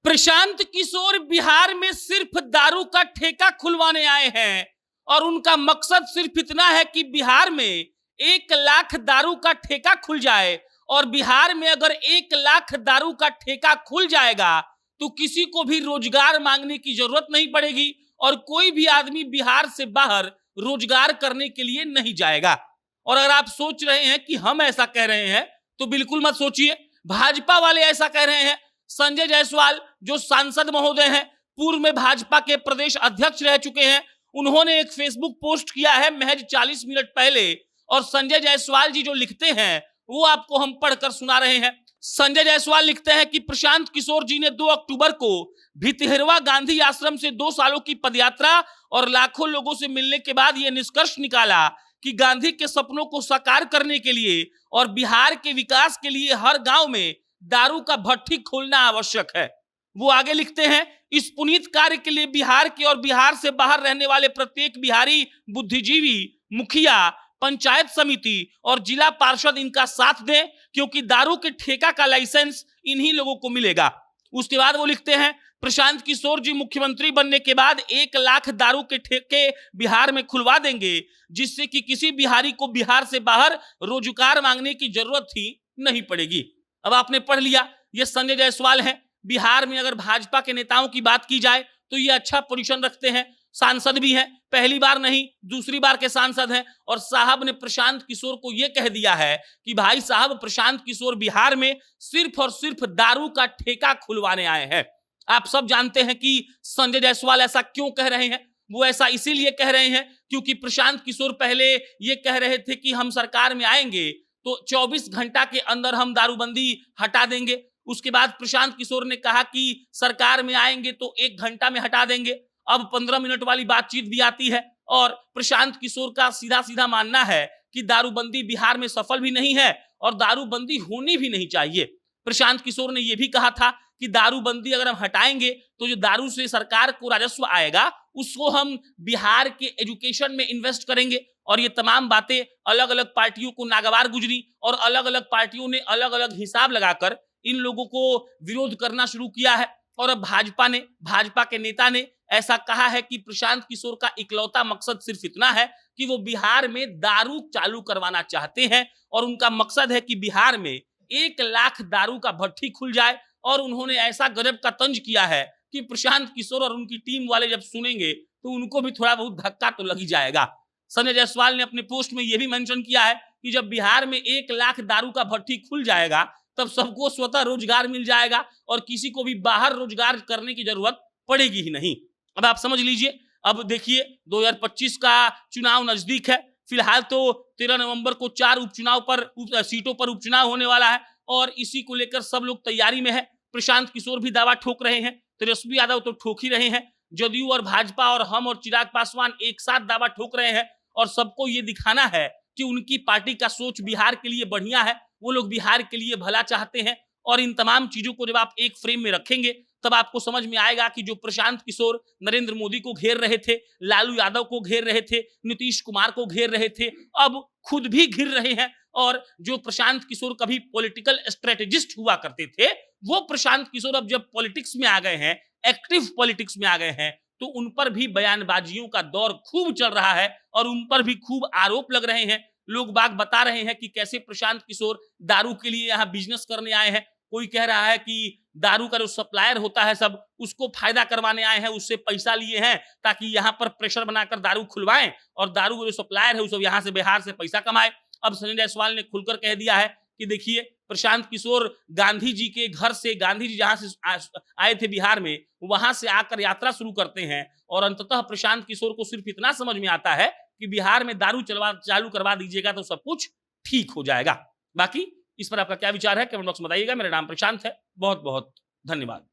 प्रशांत किशोर बिहार में सिर्फ दारू का ठेका खुलवाने आए हैं और उनका मकसद सिर्फ इतना है कि बिहार में 1 लाख दारू का ठेका खुल जाए। और बिहार में अगर 1 लाख दारू का ठेका खुल जाएगा तो किसी को भी रोजगार मांगने की जरूरत नहीं पड़ेगी और कोई भी आदमी बिहार से बाहर रोजगार करने के लिए नहीं जाएगा। और अगर आप सोच रहे हैं कि हम ऐसा कह रहे हैं तो बिल्कुल मत सोचिए, भाजपा वाले ऐसा कह रहे हैं। संजय जायसवाल जो सांसद महोदय हैं, पूर्व में भाजपा के प्रदेश अध्यक्ष रह चुके हैं, उन्होंने एक फेसबुक पोस्ट किया है महज 40 मिनट पहले। और संजय जायसवाल जी जो लिखते हैं वो आपको हम पढ़कर सुना रहे हैं। संजय जायसवाल लिखते हैं कि प्रशांत किशोर जी ने 2 अक्टूबर को भितहरवा गांधी आश्रम से 2 सालों की पदयात्रा और लाखों लोगों से मिलने के बाद यह निष्कर्ष निकाला कि गांधी के सपनों को साकार करने के लिए और बिहार के विकास के लिए हर गांव में दारू का भट्ठी खोलना आवश्यक है। वो आगे लिखते हैं, इस पुनीत कार्य के लिए बिहार के और बिहार से बाहर रहने वाले प्रत्येक बिहारी बुद्धिजीवी, मुखिया, पंचायत समिति और जिला पार्षद इनका साथ दें, क्योंकि दारू के ठेका का लाइसेंस इन्हीं लोगों को मिलेगा। उसके बाद वो लिखते हैं, प्रशांत किशोर जी मुख्यमंत्री बनने के बाद 1 लाख दारू के ठेके बिहार में खुलवा देंगे, जिससे कि किसी बिहारी को बिहार से बाहर रोजगार मांगने की जरूरत ही नहीं पड़ेगी। अब आपने पढ़ लिया, ये संजय जायसवाल हैं। बिहार में अगर भाजपा के नेताओं की बात की जाए तो ये अच्छा पोजीशन रखते हैं, सांसद भी हैं, पहली बार नहीं दूसरी बार के सांसद हैं। और साहब ने प्रशांत किशोर को यह कह दिया है कि भाई साहब, प्रशांत किशोर बिहार में सिर्फ और सिर्फ दारू का ठेका खुलवाने आए हैं। आप सब जानते हैं कि संजय जायसवाल ऐसा क्यों कह रहे हैं। वो ऐसा इसीलिए कह रहे हैं क्योंकि प्रशांत किशोर पहले ये कह रहे थे कि हम सरकार में आएंगे तो 24 घंटा के अंदर हम दारूबंदी हटा देंगे। उसके बाद प्रशांत किशोर ने कहा कि सरकार में आएंगे तो 1 घंटा में हटा देंगे। अब 15 मिनट वाली बातचीत भी आती है। और प्रशांत किशोर का सीधा सीधा मानना है कि दारूबंदी बिहार में सफल भी नहीं है और दारूबंदी होनी भी नहीं चाहिए। प्रशांत किशोर ने यह भी कहा था कि दारूबंदी अगर हम हटाएंगे तो जो दारू से सरकार को राजस्व आएगा उसको हम बिहार के एजुकेशन में इन्वेस्ट करेंगे। और ये तमाम बातें अलग अलग पार्टियों को नागवार गुजरी और अलग अलग पार्टियों ने अलग अलग हिसाब लगाकर इन लोगों को विरोध करना शुरू किया है। और अब भाजपा के नेता ने ऐसा कहा है कि प्रशांत किशोर का इकलौता मकसद सिर्फ इतना है कि वो बिहार में दारू चालू करवाना चाहते हैं और उनका मकसद है कि बिहार में 1 लाख दारू का भट्ठी खुल जाए। और उन्होंने ऐसा गजब का तंज किया है कि प्रशांत किशोर और उनकी टीम वाले जब सुनेंगे तो उनको भी थोड़ा बहुत धक्का तो लग ही जाएगा। संजय जायसवाल ने अपने पोस्ट में यह भी मेंशन किया है कि जब बिहार में 1 लाख दारू का भट्ठी खुल जाएगा तब सबको स्वतः रोजगार मिल जाएगा और किसी को भी बाहर रोजगार करने की जरूरत पड़ेगी ही नहीं। अब आप समझ लीजिए, अब देखिए 2025 का चुनाव नजदीक है। फिलहाल तो 13 नवंबर को 4 सीटों पर उपचुनाव होने वाला है और इसी को लेकर सब लोग तैयारी में है। प्रशांत किशोर भी दावा ठोक रहे हैं, तेजस्वी यादव तो ठोक ही रहे हैं, जदयू और भाजपा और हम और चिराग पासवान एक साथ दावा ठोक रहे हैं। और सबको ये दिखाना है कि उनकी पार्टी का सोच बिहार के लिए बढ़िया है, वो लोग बिहार के लिए भला चाहते हैं। और इन तमाम चीजों को जब आप एक फ्रेम में रखेंगे तब आपको समझ में आएगा कि जो प्रशांत किशोर नरेंद्र मोदी को घेर रहे थे, लालू यादव को घेर रहे थे, नीतीश कुमार को घेर रहे थे, अब खुद भी घिर रहे हैं। और जो प्रशांत किशोर कभी पॉलिटिकल स्ट्रेटेजिस्ट हुआ करते थे, वो प्रशांत किशोर अब जब पॉलिटिक्स में आ गए हैं, एक्टिव पॉलिटिक्स में आ गए हैं, तो उन पर भी बयानबाजियों का दौर खूब चल रहा है और उन पर भी खूब आरोप लग रहे हैं। लोग बाग बता रहे हैं कि कैसे प्रशांत किशोर दारू के लिए यहाँ बिजनेस करने आए हैं। कोई कह रहा है कि दारू का जो सप्लायर होता है सब उसको फायदा करवाने आए हैं, उससे पैसा लिए हैं ताकि यहाँ पर प्रेशर बनाकर दारू खुलवाएं और दारू का जो सप्लायर है उसे यहाँ से बिहार से पैसा कमाए। अब संजय जायसवाल ने खुलकर कह दिया है कि देखिए, प्रशांत किशोर गांधी जी के घर से, गांधी जी जहां से आए थे बिहार में, वहां से आकर यात्रा शुरू करते हैं और अंततः प्रशांत किशोर को सिर्फ इतना समझ में आता है कि बिहार में दारू चालू करवा दीजिएगा तो सब कुछ ठीक हो जाएगा। बाकी इस पर आपका क्या विचार है कमेंट बॉक्स में बताइएगा। मेरा नाम प्रशांत है। बहुत बहुत धन्यवाद।